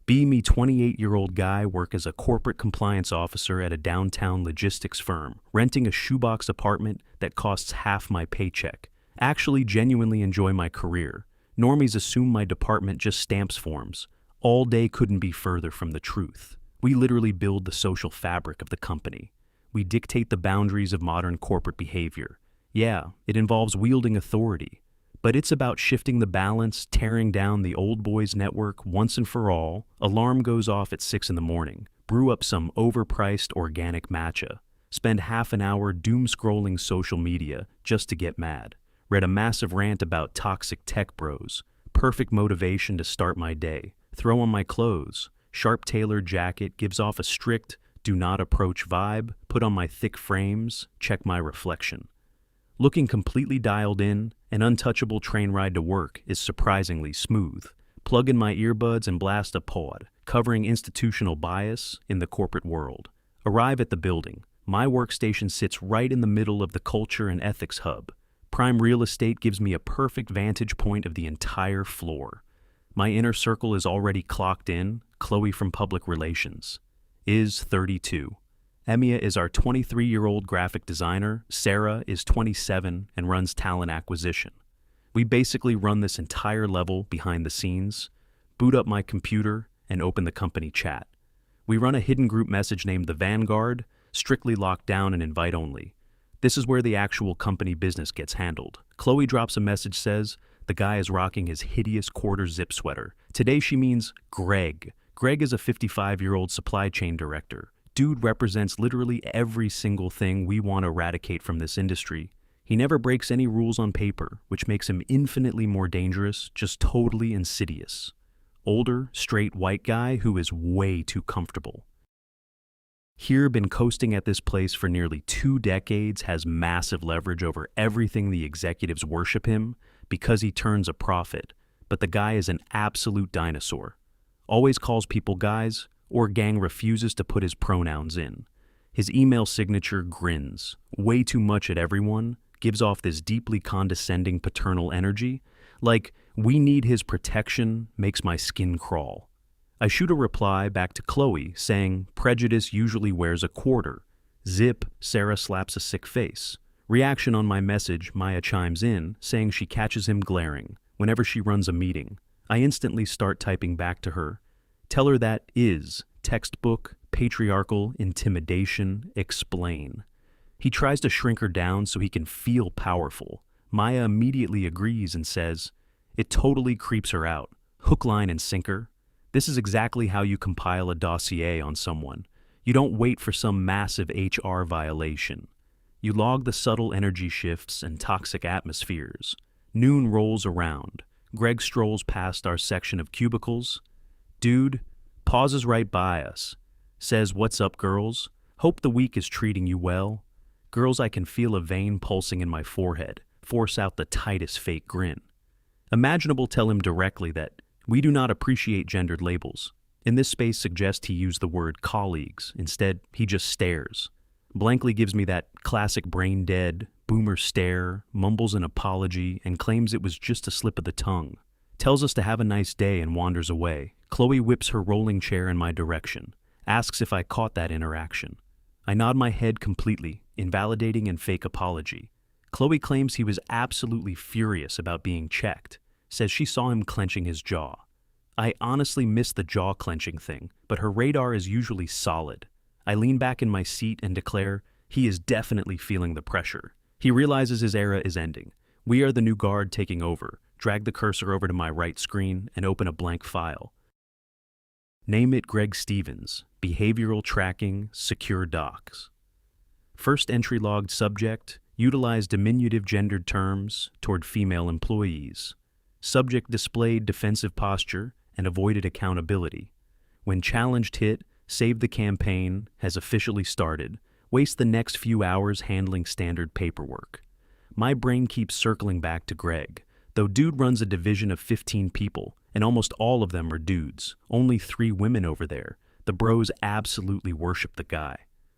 Me 28-year-old guy work as a corporate compliance officer at a downtown logistics firm, renting a shoebox apartment that costs half my paycheck. Actually genuinely enjoy my career. Normies assume my department just stamps forms. All day couldn't be further from the truth. We literally build the social fabric of the company. We dictate the boundaries of modern corporate behavior. Yeah, it involves wielding authority. But it's about shifting the balance, tearing down the old boys network once and for all. Alarm goes off at 6 in the morning. Brew up some overpriced organic matcha. Spend half an hour doom-scrolling social media just to get mad. Read a massive rant about toxic tech bros. Perfect motivation to start my day. Throw on my clothes. Sharp tailored jacket gives off a strict, do not approach vibe. Put on my thick frames. Check my reflection. Looking completely dialed in, an untouchable train ride to work is surprisingly smooth. Plug in my earbuds and blast a pod, covering institutional bias in the corporate world. Arrive at the building. My workstation sits right in the middle of the culture and ethics hub. Prime real estate gives me a perfect vantage point of the entire floor. My inner circle is already clocked in. Chloe from Public Relations is 32. Emia is our 23-year-old graphic designer. Sarah is 27 and runs talent acquisition. We basically run this entire level behind the scenes, boot up my computer, and open the company chat. We run a hidden group message named the Vanguard, strictly locked down and invite only. This is where the actual company business gets handled. Chloe drops a message, says the guy is rocking his hideous quarter zip sweater. Today she means Greg. Greg is a 55-year-old supply chain director. Dude represents literally every single thing we want to eradicate from this industry. He never breaks any rules on paper, which makes him infinitely more dangerous, just totally insidious. Older, straight white guy who is way too comfortable. Here, been coasting at this place for nearly 2 decades, has massive leverage over everything. The executives worship him because he turns a profit, but the guy is an absolute dinosaur. Always calls people guys, or gang refuses to put his pronouns in. His email signature grins, way too much at everyone, gives off this deeply condescending paternal energy, like we need his protection, makes my skin crawl. I shoot a reply back to Chloe saying prejudice usually wears a quarter. Zip, Sarah slaps a sick face. Reaction on my message, Maya chimes in, saying she catches him glaring whenever she runs a meeting. I instantly start typing back to her. Tell her that is textbook, patriarchal, intimidation, explain. He tries to shrink her down so he can feel powerful. Maya immediately agrees and says, it totally creeps her out. Hook, line, and sinker. This is exactly how you compile a dossier on someone. You don't wait for some massive HR violation. You log the subtle energy shifts and toxic atmospheres. Noon rolls around. Greg strolls past our section of cubicles. Dude pauses right by us, says, what's up, girls? Hope the week is treating you well. Girls, I can feel a vein pulsing in my forehead, force out the tightest fake grin. Imaginable tell him directly that we do not appreciate gendered labels. In this space suggest he use the word colleagues. Instead, he just stares. Blankly gives me that classic brain dead, boomer stare, mumbles an apology, and claims it was just a slip of the tongue. Tells us to have a nice day and wanders away. Chloe whips her rolling chair in my direction, asks if I caught that interaction. I nod my head completely, invalidating and fake apology. Chloe claims he was absolutely furious about being checked, says she saw him clenching his jaw. I honestly miss the jaw clenching thing, but her radar is usually solid. I lean back in my seat and declare he is definitely feeling the pressure. He realizes his era is ending. We are the new guard taking over. Drag the cursor over to my right screen and open a blank file. Name it Greg Stevens, Behavioral Tracking, Secure Docs. First entry logged subject, utilize diminutive gendered terms toward female employees. Subject displayed defensive posture and avoided accountability. When challenged hit, save the campaign, has officially started. Waste the next few hours handling standard paperwork. My brain keeps circling back to Greg. Though dude runs a division of 15 people, and almost all of them are dudes, only 3 women over there, the bros absolutely worship the guy.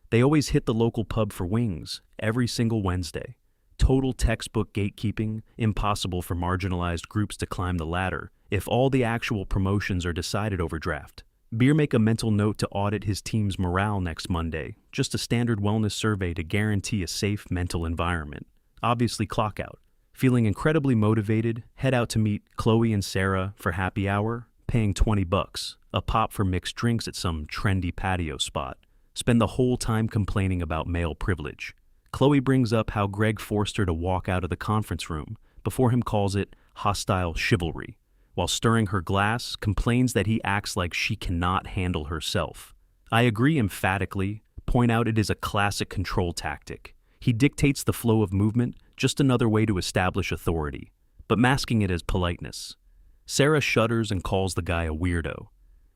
They always hit the local pub for wings, every single Wednesday. Total textbook gatekeeping, impossible for marginalized groups to climb the ladder, if all the actual promotions are decided over draft. Beer make a mental note to audit his team's morale next Monday, just a standard wellness survey to guarantee a safe mental environment. Obviously clock out. Feeling incredibly motivated, head out to meet Chloe and Sarah for happy hour, paying $20, a pop for mixed drinks at some trendy patio spot. Spend the whole time complaining about male privilege. Chloe brings up how Greg forced her to walk out of the conference room, before him calls it hostile chivalry. While stirring her glass, complains that he acts like she cannot handle herself. I agree emphatically, point out it is a classic control tactic. He dictates the flow of movement, just another way to establish authority, but masking it as politeness. Sarah shudders and calls the guy a weirdo.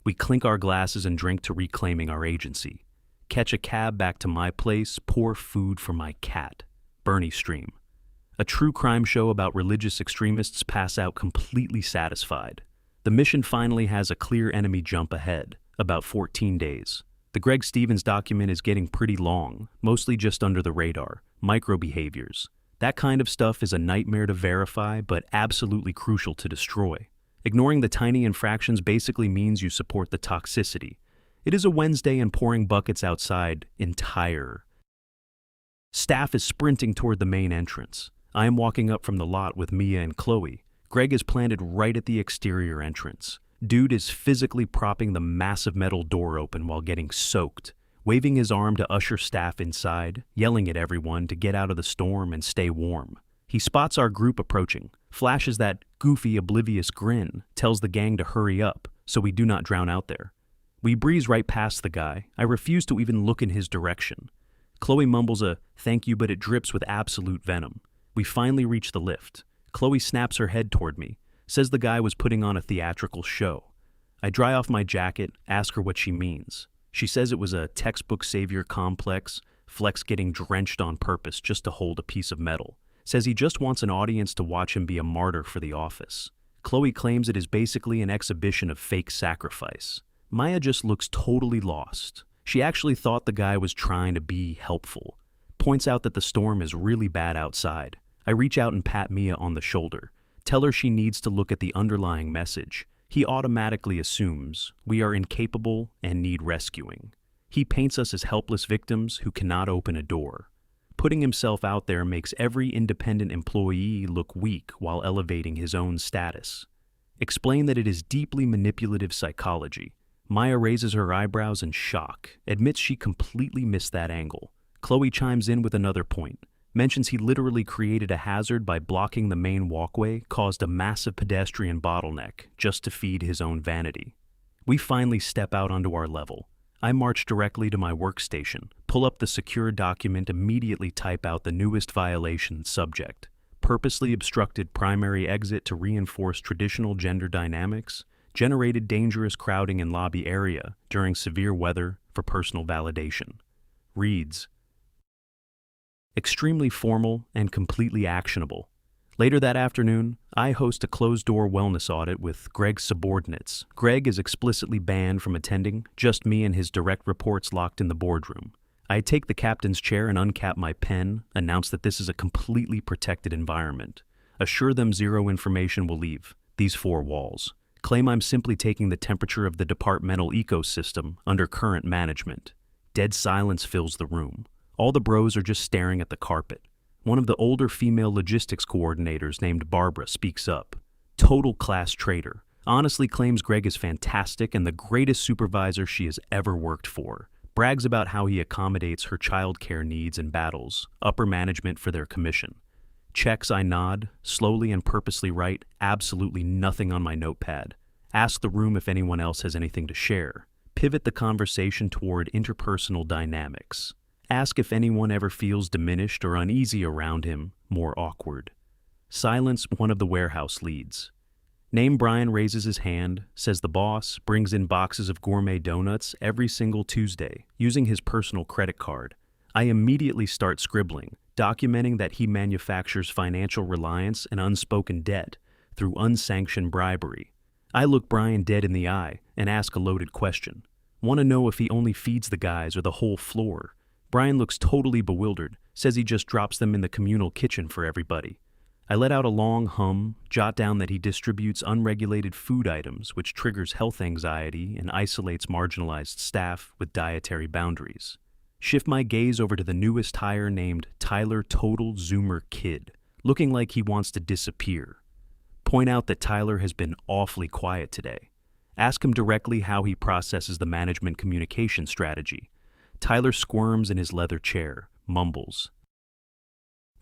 We clink our glasses and drink to reclaiming our agency. Catch a cab back to my place, pour food for my cat. Bernie stream. A true crime show about religious extremists pass out completely satisfied. The mission finally has a clear enemy jump ahead, about 14 days. The Greg Stevens document is getting pretty long, mostly just under the radar, micro-behaviors. That kind of stuff is a nightmare to verify, but absolutely crucial to destroy. Ignoring the tiny infractions basically means you support the toxicity. It is a Wednesday and pouring buckets outside, entire. Staff is sprinting toward the main entrance. I am walking up from the lot with Mia and Chloe. Greg is planted right at the exterior entrance. Dude is physically propping the massive metal door open while getting soaked, waving his arm to usher staff inside, yelling at everyone to get out of the storm and stay warm. He spots our group approaching, flashes that goofy, oblivious grin, tells the gang to hurry up so we do not drown out there. We breeze right past the guy. I refuse to even look in his direction. Chloe mumbles a thank you, but it drips with absolute venom. We finally reach the lift. Chloe snaps her head toward me, says the guy was putting on a theatrical show. I dry off my jacket, ask her what she means. She says it was a textbook savior complex, Flex getting drenched on purpose just to hold a piece of metal. Says he just wants an audience to watch him be a martyr for the office. Chloe claims it is basically an exhibition of fake sacrifice. Maya just looks totally lost. She actually thought the guy was trying to be helpful. Points out that the storm is really bad outside. I reach out and pat Mia on the shoulder. Tell her she needs to look at the underlying message. He automatically assumes we are incapable and need rescuing. He paints us as helpless victims who cannot open a door. Putting himself out there makes every independent employee look weak while elevating his own status. Explain that it is deeply manipulative psychology. Maya raises her eyebrows in shock, admits she completely missed that angle. Chloe chimes in with another point. Mentions he literally created a hazard by blocking the main walkway, caused a massive pedestrian bottleneck just to feed his own vanity. We finally step out onto our level. I march directly to my workstation, pull up the secure document, immediately type out the newest violation subject. Purposely obstructed primary exit to reinforce traditional gender dynamics, generated dangerous crowding in lobby area during severe weather for personal validation. Reads, extremely formal and completely actionable. Later that afternoon, I host a closed-door wellness audit with Greg's subordinates. Greg is explicitly banned from attending, just me and his direct reports locked in the boardroom. I take the captain's chair and uncap my pen, announce that this is a completely protected environment. Assure them zero information will leave these four walls. Claim I'm simply taking the temperature of the departmental ecosystem under current management. Dead silence fills the room. All the bros are just staring at the carpet. One of the older female logistics coordinators named Barbara speaks up. Total class traitor. Honestly claims Greg is fantastic and the greatest supervisor she has ever worked for. Brags about how he accommodates her childcare needs and battles upper management for their commission. Checks I nod, slowly and purposely write absolutely nothing on my notepad. Ask the room if anyone else has anything to share. Pivot the conversation toward interpersonal dynamics. Ask if anyone ever feels diminished or uneasy around him, more awkward. Silence one of the warehouse leads. Name Brian raises his hand, says the boss, brings in boxes of gourmet donuts every single Tuesday, using his personal credit card. I immediately start scribbling, documenting that he manufactures financial reliance and unspoken debt through unsanctioned bribery. I look Brian dead in the eye and ask a loaded question. Want to know if he only feeds the guys or the whole floor. Brian looks totally bewildered, says he just drops them in the communal kitchen for everybody. I let out a long hum, jot down that he distributes unregulated food items, which triggers health anxiety and isolates marginalized staff with dietary boundaries. Shift my gaze over to the newest hire named Tyler Total Zoomer Kid, looking like he wants to disappear. Point out that Tyler has been awfully quiet today. Ask him directly how he processes the management communication strategy. Tyler squirms in his leather chair, mumbles.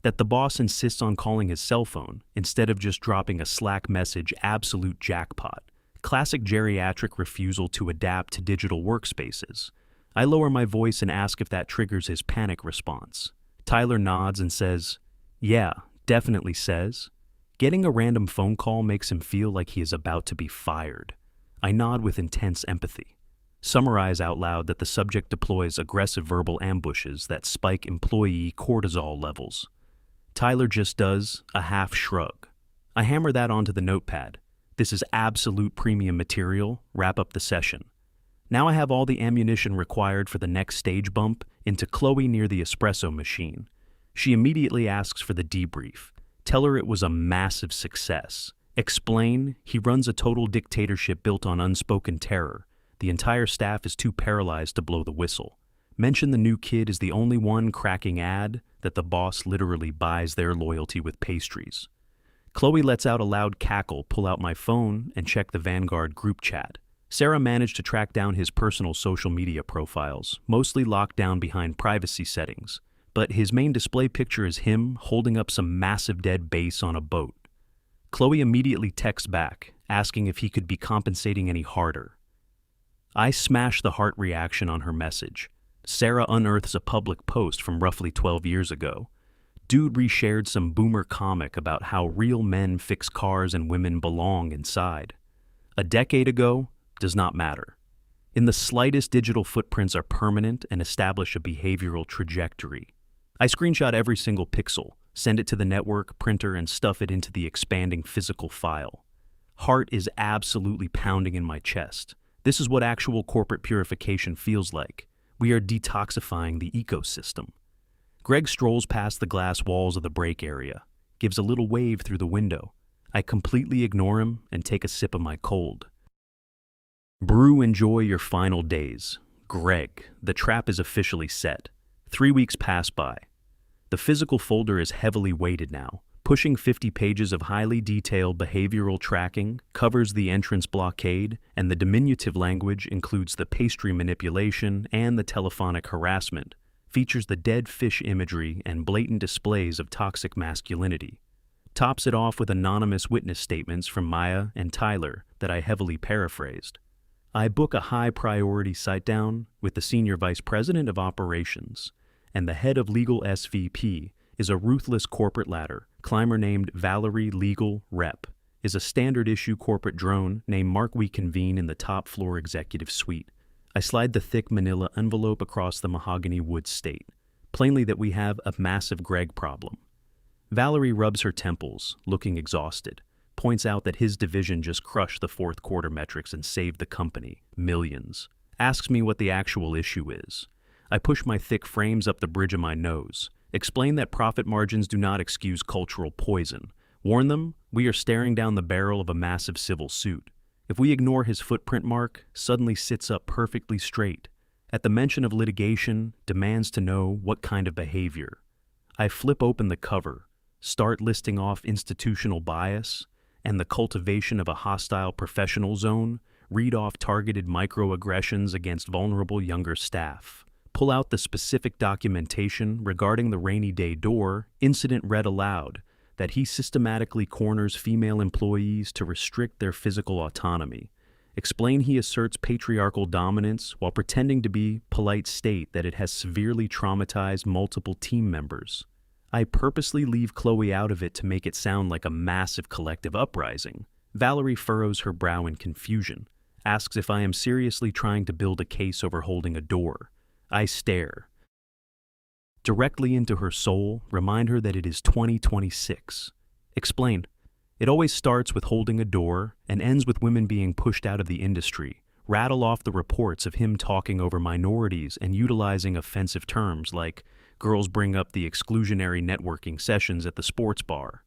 That the boss insists on calling his cell phone instead of just dropping a Slack message, absolute jackpot. Classic geriatric refusal to adapt to digital workspaces. I lower my voice and ask if that triggers his panic response. Tyler nods and says, "Yeah, definitely says." Getting a random phone call makes him feel like he is about to be fired. I nod with intense empathy. Summarize out loud that the subject deploys aggressive verbal ambushes that spike employee cortisol levels. Tyler just does a half shrug. I hammer that onto the notepad. This is absolute premium material. Wrap up the session. Now I have all the ammunition required for the next stage bump into Chloe near the espresso machine. She immediately asks for the debrief. Tell her it was a massive success. Explain he runs a total dictatorship built on unspoken terror. The entire staff is too paralyzed to blow the whistle. Mention the new kid is the only one cracking ad, that the boss literally buys their loyalty with pastries. Chloe lets out a loud cackle, pull out my phone, and check the Vanguard group chat. Sarah managed to track down his personal social media profiles, mostly locked down behind privacy settings, but his main display picture is him holding up some massive dead bass on a boat. Chloe immediately texts back, asking if he could be compensating any harder. I smash the heart reaction on her message. Sarah unearths a public post from roughly 12 years ago. Dude reshared some boomer comic about how real men fix cars and women belong inside. A decade ago does not matter. In the slightest, digital footprints are permanent and establish a behavioral trajectory. I screenshot every single pixel, send it to the network, printer, and stuff it into the expanding physical file. Heart is absolutely pounding in my chest. This is what actual corporate purification feels like. We are detoxifying the ecosystem. Greg strolls past the glass walls of the break area, gives a little wave through the window. I completely ignore him and take a sip of my cold. Brew, enjoy your final days. Greg, the trap is officially set. 3 weeks pass by. The physical folder is heavily weighted now, pushing 50 pages of highly detailed behavioral tracking, covers the entrance blockade, and the diminutive language includes the pastry manipulation and the telephonic harassment, features the dead fish imagery and blatant displays of toxic masculinity. Tops it off with anonymous witness statements from Maya and Tyler that I heavily paraphrased. I book a high-priority sit-down with the Senior Vice President of Operations, and the head of Legal SVP is a ruthless corporate ladder climber named Valerie Legal Rep, is a standard-issue corporate drone named Mark. We convene in the top-floor executive suite. I slide the thick manila envelope across the mahogany wood state, plainly that we have a massive Greg problem. Valerie rubs her temples, looking exhausted, points out that his division just crushed the fourth quarter metrics and saved the company millions, asks me what the actual issue is. I push my thick frames up the bridge of my nose, explain that profit margins do not excuse cultural poison, warn them we are staring down the barrel of a massive civil suit. If we ignore his footprint, Mark suddenly sits up perfectly straight. At the mention of litigation, demands to know what kind of behavior. I flip open the cover, start listing off institutional bias and the cultivation of a hostile professional zone, read off targeted microaggressions against vulnerable younger staff. Pull out the specific documentation regarding the rainy day door incident, read aloud that he systematically corners female employees to restrict their physical autonomy. Explain he asserts patriarchal dominance while pretending to be polite, state that it has severely traumatized multiple team members. I purposely leave Chloe out of it to make it sound like a massive collective uprising. Valerie furrows her brow in confusion, asks if I am seriously trying to build a case over holding a door. I stare directly into her soul, remind her that it is 2026. Explain. It always starts with holding a door and ends with women being pushed out of the industry. Rattle off the reports of him talking over minorities and utilizing offensive terms like girls bring up the exclusionary networking sessions at the sports bar.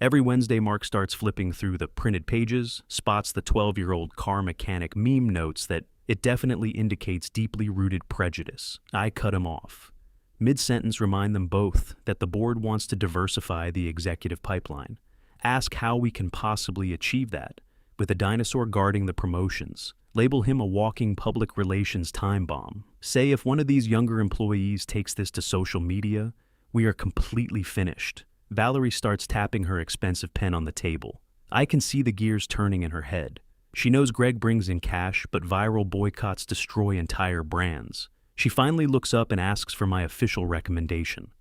Every Wednesday, Mark starts flipping through the printed pages, spots the 12-year-old car mechanic meme notes that it definitely indicates deeply rooted prejudice. I cut him off. Mid-sentence, remind them both that the board wants to diversify the executive pipeline. Ask how we can possibly achieve that, with a dinosaur guarding the promotions. Label him a walking public relations time bomb. Say if one of these younger employees takes this to social media, we are completely finished. Valerie starts tapping her expensive pen on the table. I can see the gears turning in her head. She knows Greg brings in cash, but viral boycotts destroy entire brands. She finally looks up and asks for my official recommendation.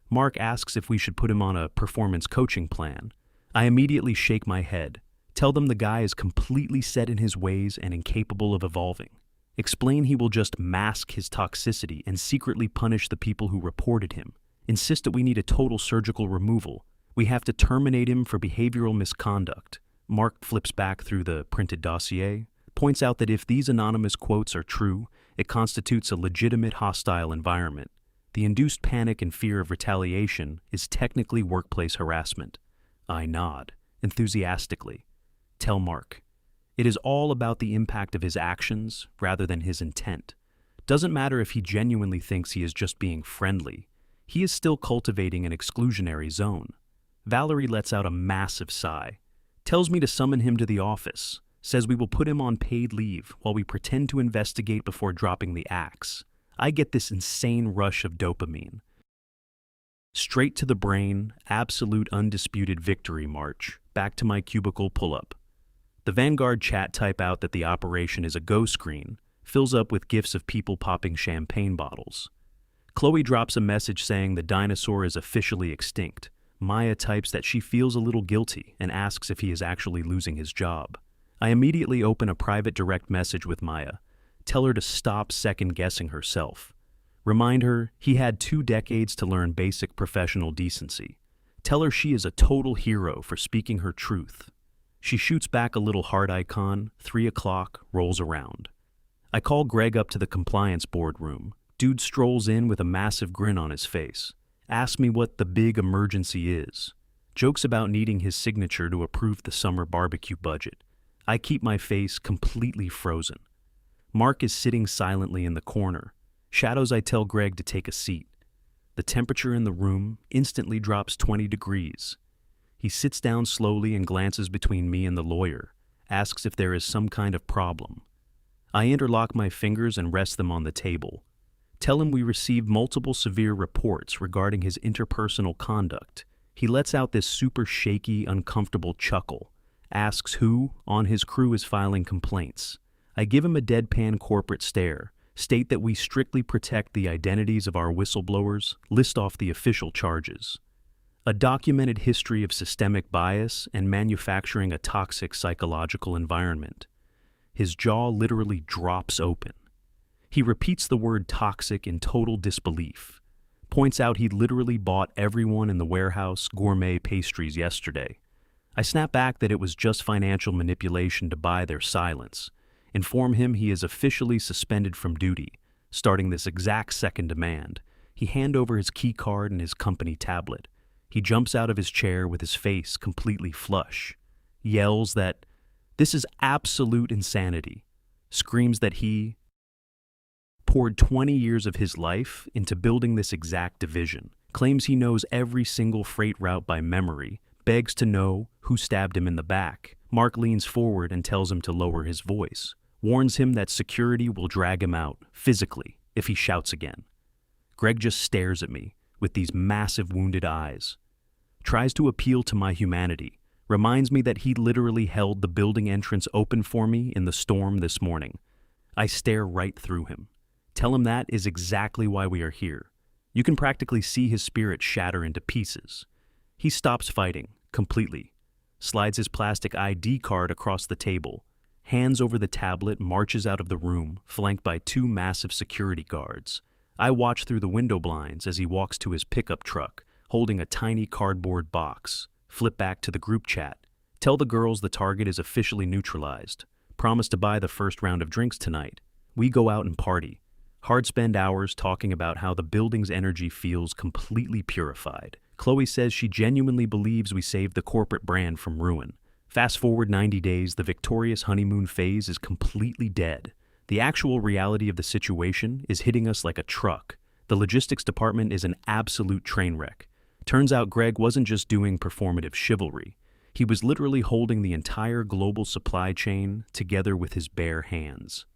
Mark asks if we should put him on a performance coaching plan. I immediately shake my head. Tell them the guy is completely set in his ways and incapable of evolving. Explain he will just mask his toxicity and secretly punish the people who reported him. Insist that we need a total surgical removal. We have to terminate him for behavioral misconduct. Mark flips back through the printed dossier, points out that if these anonymous quotes are true, it constitutes a legitimate hostile environment. The induced panic and fear of retaliation is technically workplace harassment. I nod, enthusiastically. Tell Mark. It is all about the impact of his actions rather than his intent. Doesn't matter if he genuinely thinks he is just being friendly. He is still cultivating an exclusionary zone. Valerie lets out a massive sigh, tells me to summon him to the office, says we will put him on paid leave while we pretend to investigate before dropping the axe. I get this insane rush of dopamine. Straight to the brain, absolute undisputed victory march, back to my cubicle pull-up. The Vanguard chat type out that the operation is a go screen, fills up with gifs of people popping champagne bottles. Chloe drops a message saying the dinosaur is officially extinct. Maya types that she feels a little guilty and asks if he is actually losing his job. I immediately open a private direct message with Maya. Tell her to stop second-guessing herself. Remind her he had 2 decades to learn basic professional decency. Tell her she is a total hero for speaking her truth. She shoots back a little heart icon. 3 o'clock rolls around. I call Greg up to the compliance boardroom. Dude strolls in with a massive grin on his face. Asks me what the big emergency is. Jokes about needing his signature to approve the summer barbecue budget. I keep my face completely frozen. Mark is sitting silently in the corner. Shadows I tell Greg to take a seat. The temperature in the room instantly drops 20 degrees. He sits down slowly and glances between me and the lawyer, asks if there is some kind of problem. I interlock my fingers and rest them on the table. Tell him we received multiple severe reports regarding his interpersonal conduct. He lets out this super shaky, uncomfortable chuckle, asks who on his crew is filing complaints. I give him a deadpan corporate stare, state that we strictly protect the identities of our whistleblowers, list off the official charges. A documented history of systemic bias and manufacturing a toxic psychological environment. His jaw literally drops open. He repeats the word toxic in total disbelief, points out he literally bought everyone in the warehouse gourmet pastries yesterday. I snap back that it was just financial manipulation to buy their silence, inform him he is officially suspended from duty, starting this exact second demand. He hand over his key card and his company tablet. He jumps out of his chair with his face completely flush, yells that this is absolute insanity, screams that he poured 20 years of his life into building this exact division, claims he knows every single freight route by memory, begs to know who stabbed him in the back. Mark leans forward and tells him to lower his voice, warns him that security will drag him out, physically, if he shouts again. Greg just stares at me with these massive wounded eyes, tries to appeal to my humanity, reminds me that he literally held the building entrance open for me in the storm this morning. I stare right through him. Tell him that is exactly why we are here. You can practically see his spirit shatter into pieces. He stops fighting, completely, slides his plastic ID card across the table, hands over the tablet, marches out of the room, flanked by 2 massive security guards. I watch through the window blinds as he walks to his pickup truck, holding a tiny cardboard box. Flip back to the group chat. Tell the girls the target is officially neutralized. Promise to buy the first round of drinks tonight. We go out and party. Hard spend hours talking about how the building's energy feels completely purified. Chloe says she genuinely believes we saved the corporate brand from ruin. Fast forward 90 days, the victorious honeymoon phase is completely dead. The actual reality of the situation is hitting us like a truck. The logistics department is an absolute train wreck. Turns out Greg wasn't just doing performative chivalry. He was literally holding the entire global supply chain together with his bare hands.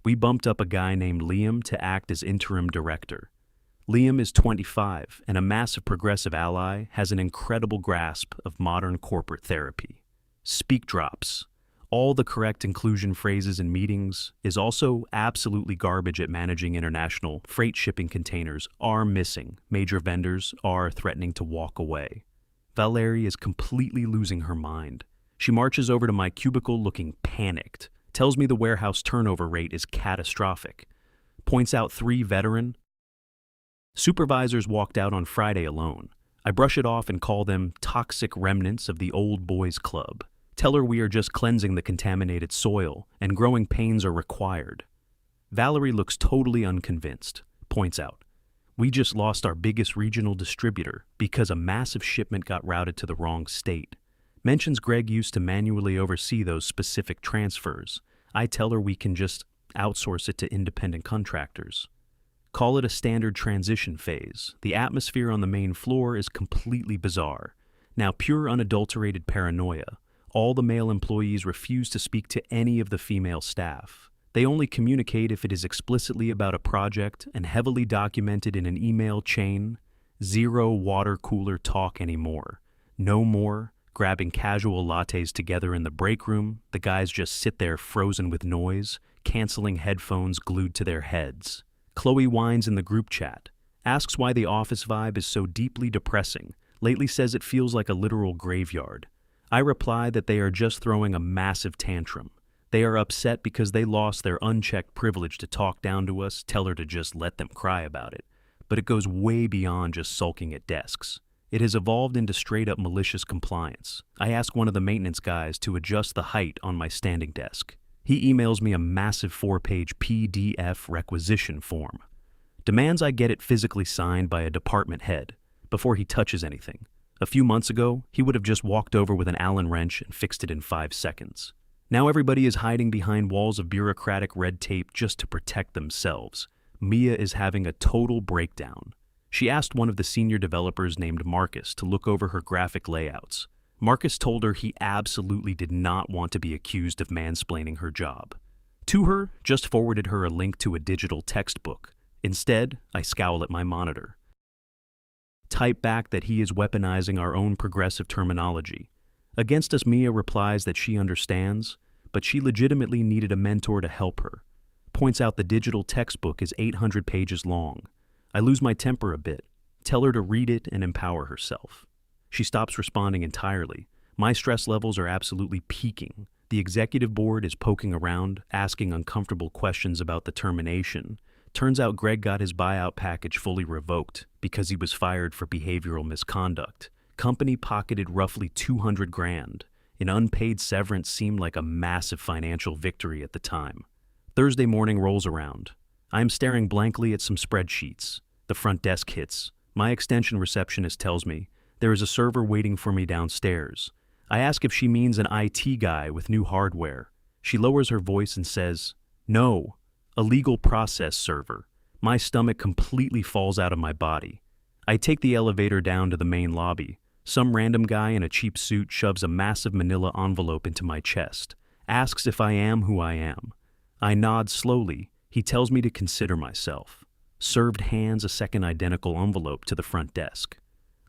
We bumped up a guy named Liam to act as interim director. Liam is 25 and a massive progressive ally, has an incredible grasp of modern corporate therapy. Speak drops. All the correct inclusion phrases in meetings, is also absolutely garbage at managing international freight shipping containers, are missing. Major vendors are threatening to walk away. Valerie is completely losing her mind. She marches over to my cubicle looking panicked, tells me the warehouse turnover rate is catastrophic, points out 3 veteran supervisors walked out on Friday alone. I brush it off and call them toxic remnants of the old boys club. Tell her we are just cleansing the contaminated soil and growing pains are required. Valerie looks totally unconvinced, points out, we just lost our biggest regional distributor because a massive shipment got routed to the wrong state. Mentions Greg used to manually oversee those specific transfers. I tell her we can just outsource it to independent contractors. Call it a standard transition phase. The atmosphere on the main floor is completely bizarre. Now pure unadulterated paranoia. All the male employees refuse to speak to any of the female staff. They only communicate if it is explicitly about a project and heavily documented in an email chain. Zero water cooler talk anymore. No more grabbing casual lattes together in the break room. The guys just sit there frozen with noise, canceling headphones glued to their heads. Chloe whines in the group chat, asks why the office vibe is so deeply depressing, lately says it feels like a literal graveyard. I reply that they are just throwing a massive tantrum. They are upset because they lost their unchecked privilege to talk down to us, tell her to just let them cry about it. But it goes way beyond just sulking at desks. It has evolved into straight-up malicious compliance. I ask one of the maintenance guys to adjust the height on my standing desk. He emails me a massive 4-page PDF requisition form. Demands I get it physically signed by a department head before he touches anything. A few months ago, he would have just walked over with an Allen wrench and fixed it in 5 seconds. Now everybody is hiding behind walls of bureaucratic red tape just to protect themselves. Mia is having a total breakdown. She asked one of the senior developers named Marcus to look over her graphic layouts. Marcus told her he absolutely did not want to be accused of mansplaining her job. To her, just forwarded her a link to a digital textbook. Instead, I scowl at my monitor. Type back that he is weaponizing our own progressive terminology. Against us, Mia replies that she understands, but she legitimately needed a mentor to help her. Points out the digital textbook is 800 pages long. I lose my temper a bit, tell her to read it and empower herself. She stops responding entirely. My stress levels are absolutely peaking. The executive board is poking around, asking uncomfortable questions about the termination. Turns out Greg got his buyout package fully revoked because he was fired for behavioral misconduct. Company pocketed roughly $200,000. An unpaid severance seemed like a massive financial victory at the time. Thursday morning rolls around. I am staring blankly at some spreadsheets. The front desk hits. My extension receptionist tells me there is a server waiting for me downstairs. I ask if she means an IT guy with new hardware. She lowers her voice and says, "No, a legal process server." My stomach completely falls out of my body. I take the elevator down to the main lobby. Some random guy in a cheap suit shoves a massive manila envelope into my chest, asks if I am who I am. I nod slowly. He tells me to consider myself. Served hands a second identical envelope to the front desk.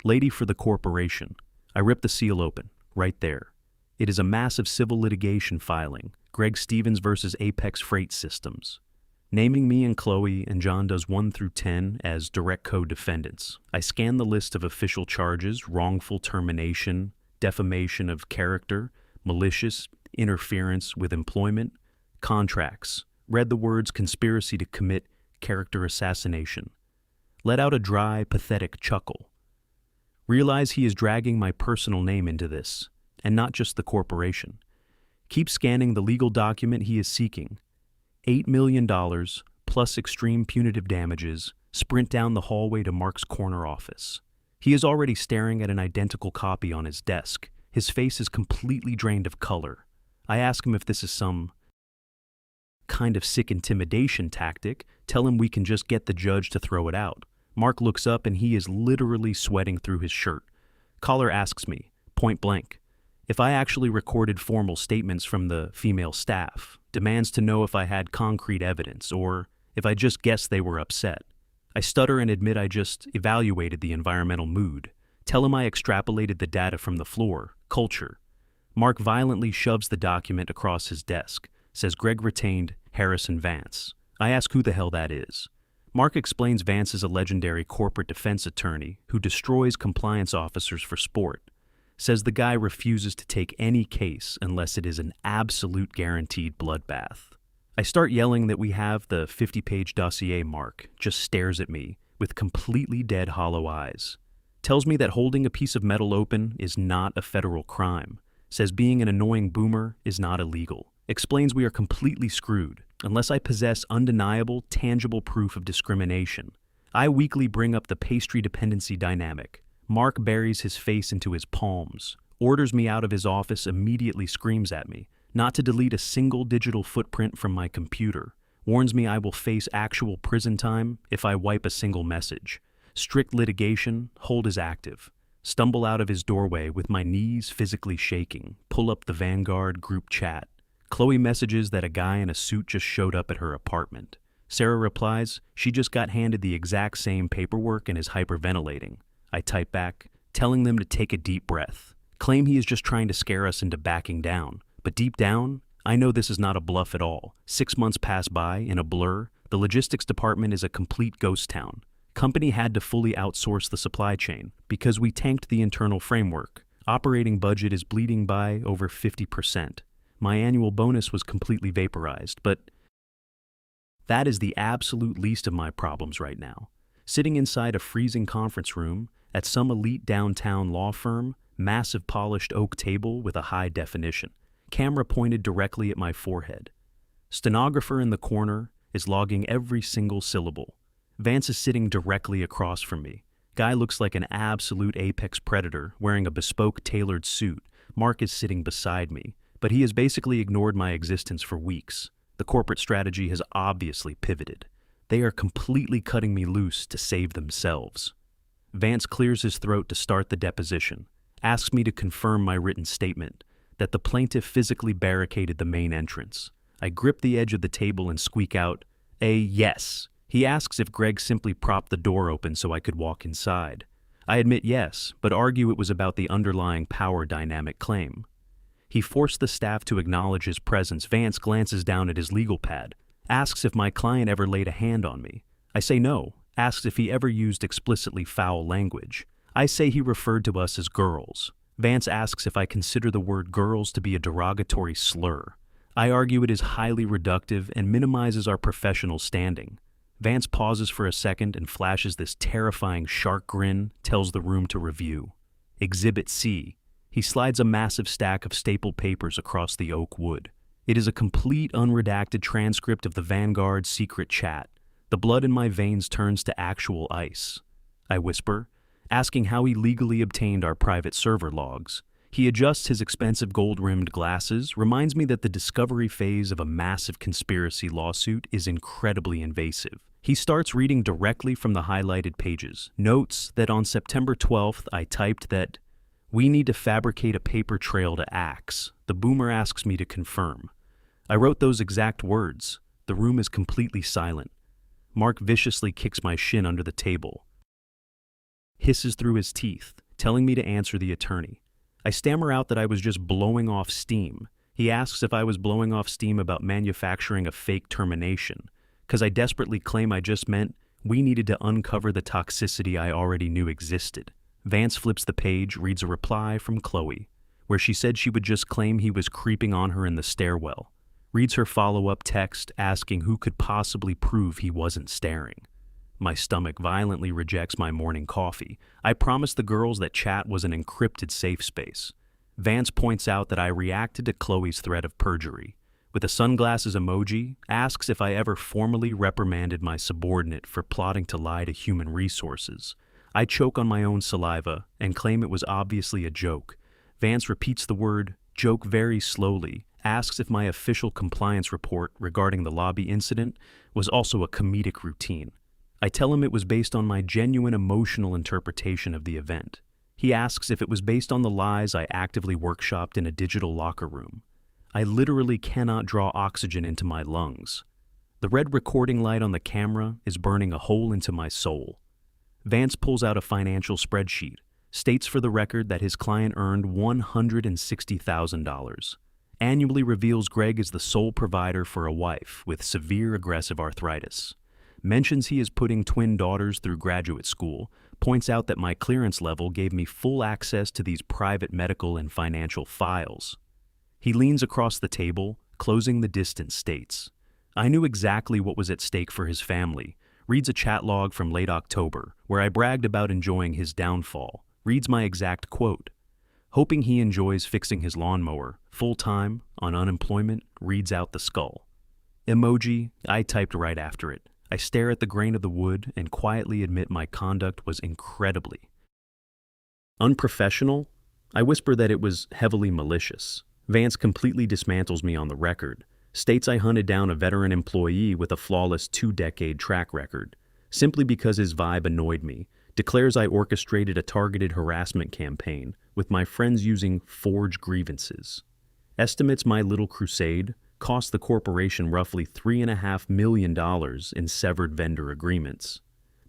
"Lady for the corporation." I rip the seal open, right there. It is a massive civil litigation filing, Greg Stevens versus Apex Freight Systems. Naming me and Chloe and John does 1 through 10 as direct co-defendants. I scan the list of official charges: wrongful termination, defamation of character, malicious interference with employment, contracts. Read the words conspiracy to commit character assassination. Let out a dry, pathetic chuckle. Realize he is dragging my personal name into this, and not just the corporation. Keep scanning the legal document he is seeking. $8 million plus extreme punitive damages. Sprint down the hallway to Mark's corner office. He is already staring at an identical copy on his desk. His face is completely drained of color. I ask him if this is some kind of sick intimidation tactic, tell him we can just get the judge to throw it out. Mark looks up and he is literally sweating through his shirt. Caller asks me, point blank, if I actually recorded formal statements from the female staff, demands to know if I had concrete evidence or if I just guessed they were upset. I stutter and admit I just evaluated the environmental mood. Tell him I extrapolated the data from the floor, culture. Mark violently shoves the document across his desk, says Greg retained Harrison Vance. I ask who the hell that is. Mark explains Vance is a legendary corporate defense attorney who destroys compliance officers for sport. Says the guy refuses to take any case unless it is an absolute guaranteed bloodbath. I start yelling that we have the 50-page dossier. Mark just stares at me with completely dead hollow eyes. Tells me that holding a piece of metal open is not a federal crime. Says being an annoying boomer is not illegal. Explains we are completely screwed unless I possess undeniable, tangible proof of discrimination. I weakly bring up the pastry dependency dynamic. Mark buries his face into his palms, orders me out of his office, immediately screams at me not to delete a single digital footprint from my computer, warns me I will face actual prison time if I wipe a single message. Strict litigation, hold is active. Stumble out of his doorway with my knees physically shaking, pull up the Vanguard group chat. Chloe messages that a guy in a suit just showed up at her apartment. Sarah replies she just got handed the exact same paperwork and is hyperventilating. I type back, telling them to take a deep breath. Claim he is just trying to scare us into backing down. But deep down, I know this is not a bluff at all. 6 months pass by in a blur. The logistics department is a complete ghost town. Company had to fully outsource the supply chain because we tanked the internal framework. Operating budget is bleeding by over 50%. My annual bonus was completely vaporized, but that is the absolute least of my problems right now. Sitting inside a freezing conference room at some elite downtown law firm, massive polished oak table with a high definition. Camera pointed directly at my forehead. Stenographer in the corner is logging every single syllable. Vance is sitting directly across from me. Guy looks like an absolute apex predator wearing a bespoke tailored suit. Mark is sitting beside me, but he has basically ignored my existence for weeks. The corporate strategy has obviously pivoted. They are completely cutting me loose to save themselves. Vance clears his throat to start the deposition, asks me to confirm my written statement, that the plaintiff physically barricaded the main entrance. I grip the edge of the table and squeak out, a yes. He asks if Greg simply propped the door open so I could walk inside. I admit yes, but argue it was about the underlying power dynamic claim. He forced the staff to acknowledge his presence. Vance glances down at his legal pad, asks if my client ever laid a hand on me. I say no, asks if he ever used explicitly foul language. I say he referred to us as girls. Vance asks if I consider the word girls to be a derogatory slur. I argue it is highly reductive and minimizes our professional standing. Vance pauses for a second and flashes this terrifying shark grin, tells the room to review. Exhibit C. He slides a massive stack of stapled papers across the oak wood. It is a complete unredacted transcript of the Vanguard secret chat. The blood in my veins turns to actual ice. I whisper, asking how he legally obtained our private server logs. He adjusts his expensive gold-rimmed glasses, reminds me that the discovery phase of a massive conspiracy lawsuit is incredibly invasive. He starts reading directly from the highlighted pages, notes that on September 12th I typed that we need to fabricate a paper trail to Axe. The boomer asks me to confirm. I wrote those exact words. The room is completely silent. Mark viciously kicks my shin under the table, hisses through his teeth, telling me to answer the attorney. I stammer out that I was just blowing off steam. He asks if I was blowing off steam about manufacturing a fake termination, because I desperately claim I just meant we needed to uncover the toxicity I already knew existed. Vance flips the page, reads a reply from Chloe, where she said she would just claim he was creeping on her in the stairwell. Reads her follow-up text asking who could possibly prove he wasn't staring. My stomach violently rejects my morning coffee. I promised the girls that chat was an encrypted safe space. Vance points out that I reacted to Chloe's threat of perjury. With a sunglasses emoji, asks if I ever formally reprimanded my subordinate for plotting to lie to human resources. I choke on my own saliva and claim it was obviously a joke. Vance repeats the word joke very slowly, asks if my official compliance report regarding the lobby incident was also a comedic routine. I tell him it was based on my genuine emotional interpretation of the event. He asks if it was based on the lies I actively workshopped in a digital locker room. I literally cannot draw oxygen into my lungs. The red recording light on the camera is burning a hole into my soul. Vance pulls out a financial spreadsheet, states for the record that his client earned $160,000, annually reveals Greg is the sole provider for a wife with severe aggressive arthritis, mentions he is putting twin daughters through graduate school, points out that my clearance level gave me full access to these private medical and financial files. He leans across the table, closing the distance, states, I knew exactly what was at stake for his family, reads a chat log from late October, where I bragged about enjoying his downfall, reads my exact quote, hoping he enjoys fixing his lawnmower, full-time, on unemployment, reads out the skull. Emoji, I typed right after it. I stare at the grain of the wood and quietly admit my conduct was incredibly unprofessional. I whisper that it was heavily malicious. Vance completely dismantles me on the record, states I hunted down a veteran employee with a flawless 2-decade track record, simply because his vibe annoyed me, declares I orchestrated a targeted harassment campaign, with my friends using forged grievances. Estimates my little crusade cost the corporation roughly $3.5 million in severed vendor agreements.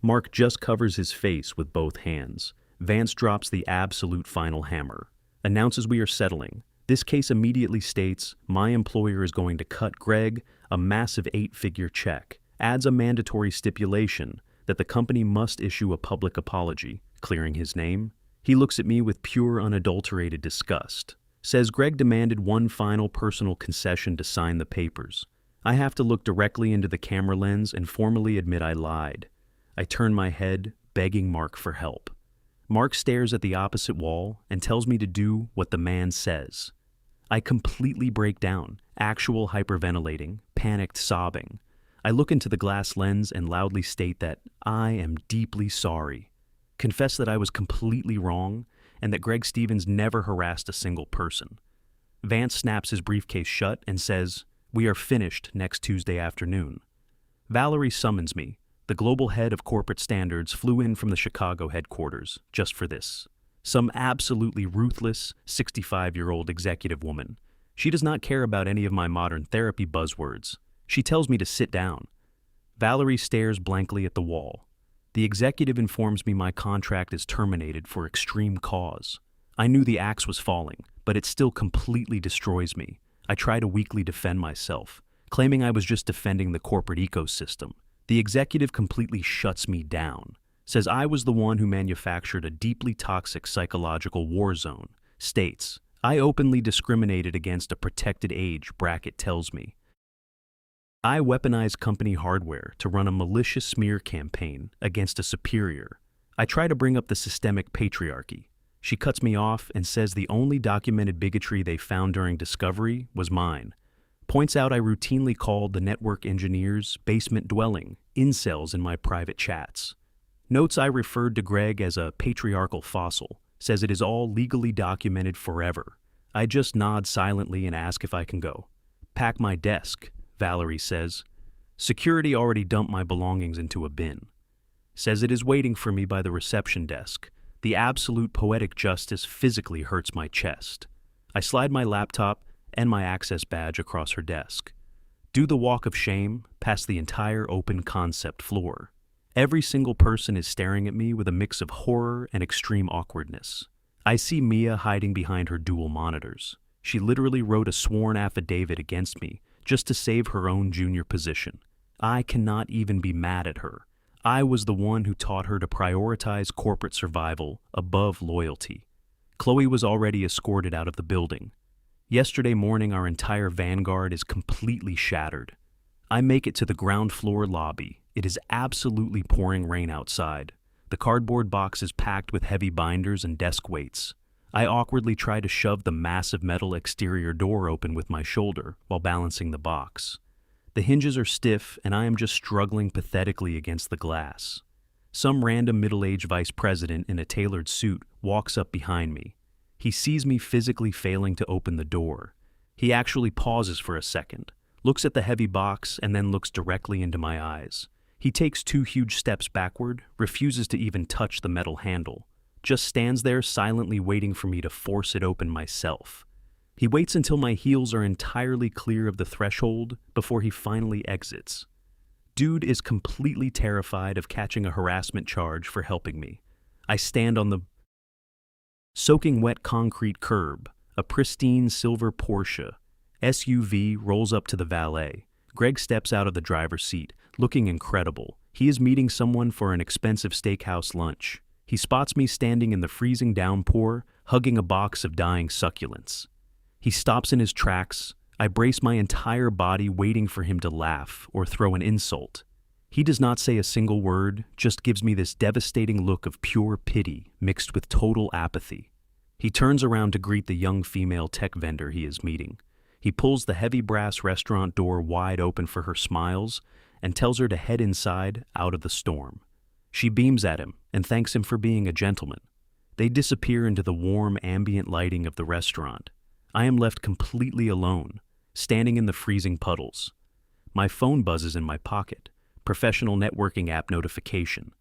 Mark just covers his face with both hands. Vance drops the absolute final hammer, announces we are settling. This case immediately states my employer is going to cut Greg a massive 8-figure check, adds a mandatory stipulation that the company must issue a public apology, clearing his name. He looks at me with pure unadulterated disgust, says Greg demanded one final personal concession to sign the papers. I have to look directly into the camera lens and formally admit I lied. I turn my head, begging Mark for help. Mark stares at the opposite wall and tells me to do what the man says. I completely break down, actual hyperventilating, panicked sobbing. I look into the glass lens and loudly state that I am deeply sorry, confess that I was completely wrong, and that Greg Stevens never harassed a single person. Vance snaps his briefcase shut and says, we are finished next Tuesday afternoon. Valerie summons me. The global head of corporate standards flew in from the Chicago headquarters just for this. Some absolutely ruthless 65-year-old executive woman. She does not care about any of my modern therapy buzzwords. She tells me to sit down. Valerie stares blankly at the wall. The executive informs me my contract is terminated for extreme cause. I knew the axe was falling, but it still completely destroys me. I try to weakly defend myself, claiming I was just defending the corporate ecosystem. The executive completely shuts me down, says I was the one who manufactured a deeply toxic psychological war zone, states I openly discriminated against a protected age bracket tells me. I weaponized company hardware to run a malicious smear campaign against a superior. I try to bring up the systemic patriarchy. She cuts me off and says the only documented bigotry they found during discovery was mine. Points out I routinely called the network engineers basement dwelling incels in my private chats. Notes I referred to Greg as a patriarchal fossil, says it is all legally documented forever. I just nod silently and ask if I can go. Pack my desk, Valerie says. Security already dumped my belongings into a bin. Says it is waiting for me by the reception desk. The absolute poetic justice physically hurts my chest. I slide my laptop and my access badge across her desk. Do the walk of shame past the entire open concept floor. Every single person is staring at me with a mix of horror and extreme awkwardness. I see Mia hiding behind her dual monitors. She literally wrote a sworn affidavit against me just to save her own junior position. I cannot even be mad at her. I was the one who taught her to prioritize corporate survival above loyalty. Chloe was already escorted out of the building. Yesterday morning, our entire vanguard is completely shattered. I make it to the ground floor lobby. It is absolutely pouring rain outside. The cardboard box is packed with heavy binders and desk weights. I awkwardly try to shove the massive metal exterior door open with my shoulder while balancing the box. The hinges are stiff and I am just struggling pathetically against the glass. Some random middle-aged vice president in a tailored suit walks up behind me. He sees me physically failing to open the door. He actually pauses for a second, looks at the heavy box, and then looks directly into my eyes. He takes 2 huge steps backward, refuses to even touch the metal handle, just stands there silently waiting for me to force it open myself. He waits until my heels are entirely clear of the threshold before he finally exits. Dude is completely terrified of catching a harassment charge for helping me. I stand on the soaking wet concrete curb. A pristine silver Porsche SUV rolls up to the valet. Greg steps out of the driver's seat, looking incredible. He is meeting someone for an expensive steakhouse lunch. He spots me standing in the freezing downpour, hugging a box of dying succulents. He stops in his tracks. I brace my entire body waiting for him to laugh or throw an insult. He does not say a single word, just gives me this devastating look of pure pity mixed with total apathy. He turns around to greet the young female tech vendor he is meeting. He pulls the heavy brass restaurant door wide open for her smiles and tells her to head inside out of the storm. She beams at him and thanks him for being a gentleman. They disappear into the warm ambient lighting of the restaurant. I am left completely alone, standing in the freezing puddles. My phone buzzes in my pocket. Professional networking app notification.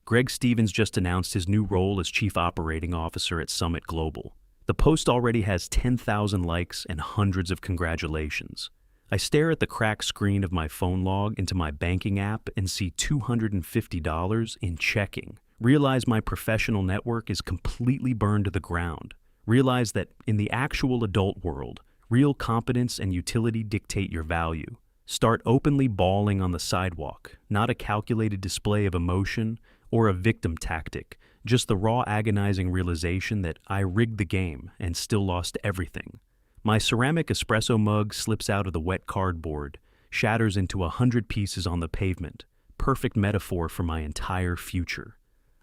Greg Stevens just announced his new role as Chief Operating Officer at Summit Global. The post already has 10,000 likes and hundreds of congratulations. I stare at the cracked screen of my phone log into my banking app and see $250 in checking. Realize my professional network is completely burned to the ground. Realize that in the actual adult world, real competence and utility dictate your value. Start openly bawling on the sidewalk, not a calculated display of emotion or a victim tactic, just the raw agonizing realization that I rigged the game and still lost everything. My ceramic espresso mug slips out of the wet cardboard, shatters into 100 pieces on the pavement, perfect metaphor for my entire future.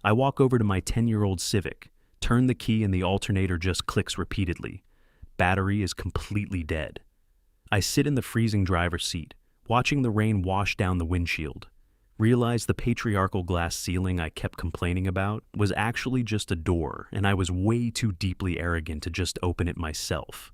I walk over to my 10-year-old Civic, turn the key and the alternator just clicks repeatedly. Battery is completely dead. I sit in the freezing driver's seat, watching the rain wash down the windshield. Realize the patriarchal glass ceiling I kept complaining about was actually just a door, and I was way too deeply arrogant to just open it myself.